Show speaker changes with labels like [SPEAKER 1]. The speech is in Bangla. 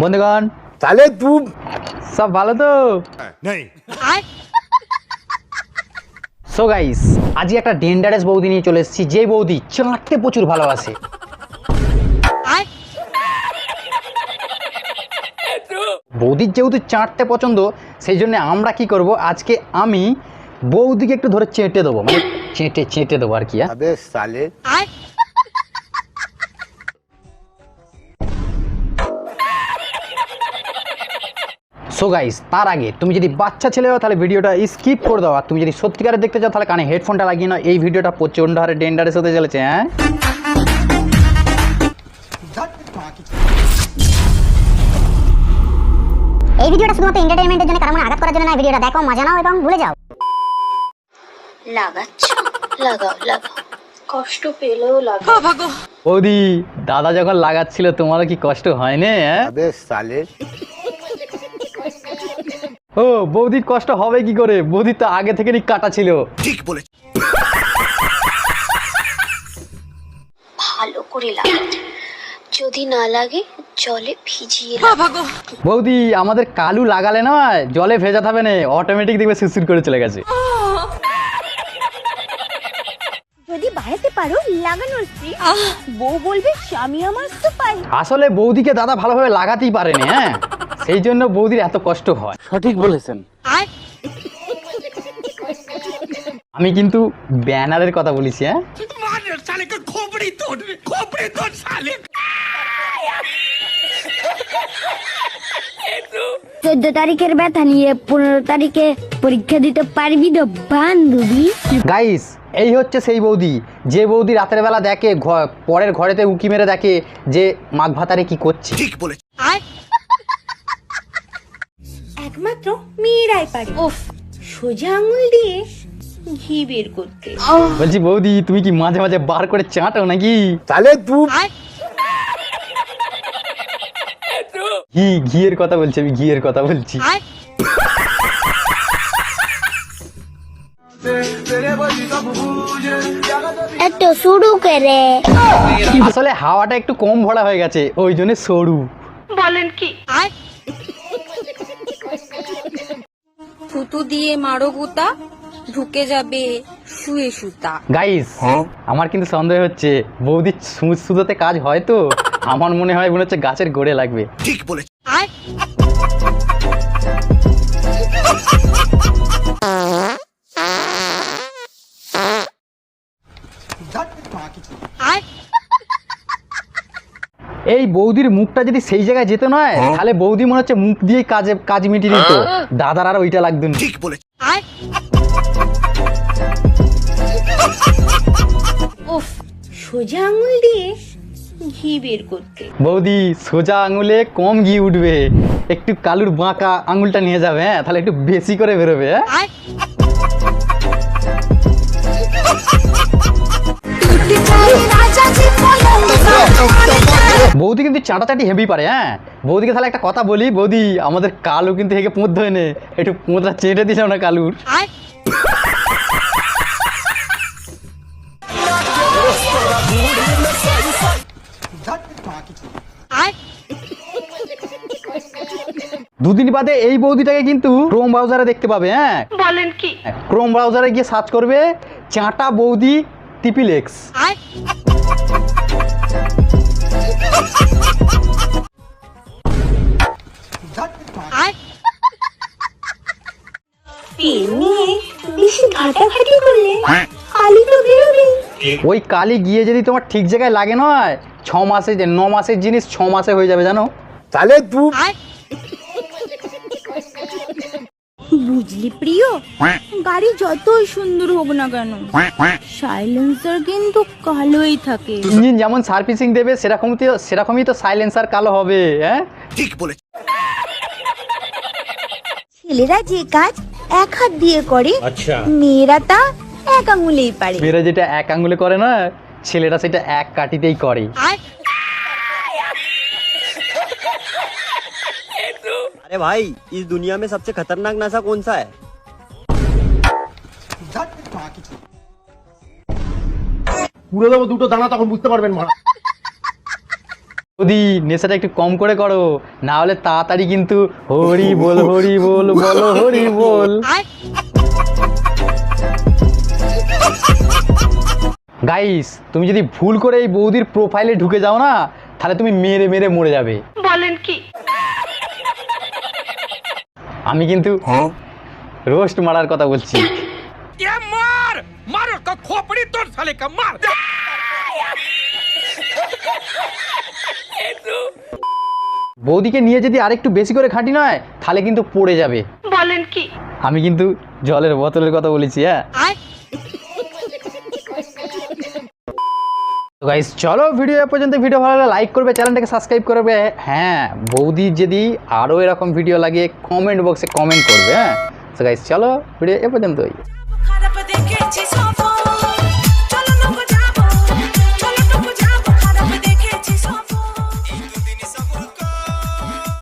[SPEAKER 1] বন্ধুগণ
[SPEAKER 2] তাহলে তুই
[SPEAKER 1] সব ভালো তো? সো গাইস, আজকে একটা ডেঞ্জারাস বৌদি নিয়ে চলে এসেছি, যে বৌদি চাটতে প্রচুর ভালোবাসে। বৌদির যেহেতু চাটতে পছন্দ, সেই জন্য আমরা কি করব, আজকে আমি বৌদিকে একটু ধরে চেটে দেবো, মানে চেটে দেবো আর কি।
[SPEAKER 2] আবে সালে
[SPEAKER 1] সো গাইস, তার আগে তুমি যদি বাচ্চা ছেলে হও তাহলে ভিডিওটা স্কিপ করে দাও, আর তুমি যদি সত্যিকারে দেখতে চাও তাহলে কানে হেডফোনটা লাগিয়ে নাও। এই ভিডিওটা প্রচণ্ড হারে ডেঞ্জারাস হতে চলেছে। হ্যাঁ,
[SPEAKER 3] এই ভিডিওটা শুধুমাত্র এন্টারটেইনমেন্টের জন্য, কারণ আঘাত করার জন্য না। ভিডিওটা দেখো, মজা নাও এবং ভুলে যাও।
[SPEAKER 4] লাগাচ্ছ, লাগাও লাগাও, কষ্ট পেলেও লাগাও।
[SPEAKER 1] বৌদি, দাদা যখন লাগাচ্ছিল তোমারও কি কষ্ট হয়নি? হ্যাঁ,
[SPEAKER 2] আবে সালে
[SPEAKER 1] ও বৌদির কষ্ট হবে কি করে? বৌদি তো আগে থেকে কাটা ছিল।
[SPEAKER 2] ঠিক বলে
[SPEAKER 4] ভালো করে লাগাতে, যদি না লাগে জলে ভিজিয়ে
[SPEAKER 1] বৌদি, আমাদের কালু লাগালে নয়, জলে ভেজা থাকবে না, অটোমেটিক দেখবে সুসুর করে চলে গেছে।
[SPEAKER 3] যদি বাড়াতে পারো লাগানোর স্ত্রী, বউ বলবে স্বামী আমার সুপার।
[SPEAKER 1] আসলে বৌদিকে দাদা ভালোভাবে লাগাতেই পারেনি, হ্যাঁ, সেই জন্য বৌদির এত কষ্ট হয়।
[SPEAKER 2] সঠিক বলেছেন।
[SPEAKER 1] আমি কিন্তু ব্যানারের কথা বলেছি। হ্যাঁ,
[SPEAKER 3] 14 তারিখের ব্যথা নিয়ে 15 তারিখে পরীক্ষা দিতে পারবি তো বান্ধবী?
[SPEAKER 1] গাইস, এই হচ্ছে সেই বৌদি, যে বৌদি রাতের বেলা দেখে পরের ঘরেতে উকি মেরে দেখে যে মাঘ ভাতারে কি করছে।
[SPEAKER 2] ঠিক বলে
[SPEAKER 5] একমাত্র মেয়েরাই পারে সোজা আঙুল দিয়ে ঘি বের করতে।
[SPEAKER 1] বলছি বৌদি, তুমি কি মাঝে মাঝে বার করে চাটো নাকি?
[SPEAKER 2] তাহলে তুই
[SPEAKER 1] ঘিয়ের কথা বলছি, আমি ঘিয়ের কথা বলছি।
[SPEAKER 3] একটু শুরু করে।
[SPEAKER 1] আসলে হাওয়াটা একটু কম ভরা হয়ে গেছে, ওই জন্য সরু।
[SPEAKER 5] থুতু দিয়ে মারো গুতা, ঢুকে যাবে শুয়ে সুতা।
[SPEAKER 1] গাইস, আমার কিন্তু সন্দেহ হচ্ছে বৌদি সুতোতে কাজ হয় তো, আমার মনে হচ্ছে গাছের গোড়ে লাগবে।
[SPEAKER 2] ঠিক বলে
[SPEAKER 1] এই বৌদির মুখটা যদি সেই জায়গায় যেত নয়, তাহলে বৌদি মনে হচ্ছে মুখ দিয়ে কাজ মিটিয়ে দিত, দাদার আর ওইটা লাগতো না।
[SPEAKER 2] ঠিক বলে
[SPEAKER 5] সোজা আঙুল দিয়ে ঘি বের করতে।
[SPEAKER 1] বৌদি, সোজা আঙুলে কম ঘি উঠবে, একটু কালুর বাঁকা আঙুলটা নিয়ে যাবে, হ্যাঁ, তাহলে একটু বেশি করে বেরোবে। হ্যাঁ, বৌদি কিন্তু চাটাচাটি হেভি পারে। হ্যাঁ, বৌদিকে তাহলে একটা কথা বলি, বৌদি আমাদের কালু কিন্তু হেগে পোঁত ধরে নে, একটু পোঁতটা চেটে দিলাম না কালুর। দুদিন বাদে এই বৌদিটাকে কিন্তু ক্রোম ব্রাউজারে দেখতে পাবে। হ্যাঁ,
[SPEAKER 4] বলেন কি?
[SPEAKER 1] ক্রোম ব্রাউজারে গিয়ে সার্চ করবে চাটা বৌদি টিপিলেক্স।
[SPEAKER 5] বেশি ঘাটাঘাটি করলে কালি তো বেরোবে।
[SPEAKER 1] ওই কালি গিয়ে যদি তোমার ঠিক জায়গায় লাগে নয়, 6 মাসে 9 মাসের জিনিস 6 মাসে হয়ে যাবে, জানো?
[SPEAKER 2] তাহলে তুই
[SPEAKER 5] বুঝলি প্রিয়, গাড়ি যতই সুন্দর হোক না কেন, সাইলেন্সার কিন্তু কালোই থাকে।
[SPEAKER 1] ইঞ্জিন যেমন সার্ভিসিং দেবে সেরকমই তো সাইলেন্সার কালো হবে। হ্যাঁ,
[SPEAKER 2] ঠিক বলে
[SPEAKER 5] ছেলেরা যে কাজ এক হাত দিয়ে করে, মেয়েরা তা এক আঙুলেই পারে।
[SPEAKER 1] মেয়েরা যেটা এক আঙ্গুলে করে না, ছেলেরা সেটা এক কাঠিতেই করে।
[SPEAKER 6] अरे भाई, इस दुनिया में सबसे खतरनाक नशा कौन सा है?
[SPEAKER 2] পুরো দেবো দুটো দানা, তখন বুঝতে পারবেন মারা।
[SPEAKER 1] বৌদি নেশাটা একটু কম করে করো, না হলে তাড়াতাড়ি কিন্তু হরি বল বলো হরি বল। গাইস, তুমি যদি ভুল করে এই বৌদির প্রোফাইলে ঢুকে যাও না, তাহলে তুমি মেরে মেরে মরে যাবে।
[SPEAKER 3] বলেন কি?
[SPEAKER 1] আমি কিন্তু রোস্ট মারার কথা বলছি। বৌদিকে নিয়ে যদি আরেকটু বেশি করে খাঁটি নয়, তাহলে কিন্তু পড়ে যাবে।
[SPEAKER 3] বলেন কি?
[SPEAKER 1] আমি কিন্তু জলের বোতলের কথা বলেছি। হ্যাঁ তো গাইস, চলো ভিডিও পর্যন্ত। ভিডিও ভালো লাগলে লাইক করবে, চ্যানেলটাকে সাবস্ক্রাইব করবে। হ্যাঁ, বৌদি যদি আরও এরকম ভিডিও লাগে কমেন্ট বক্সে কমেন্ট করবে। হ্যাঁ তো গাইস, চলো ভিডিও এ পর্যন্তই।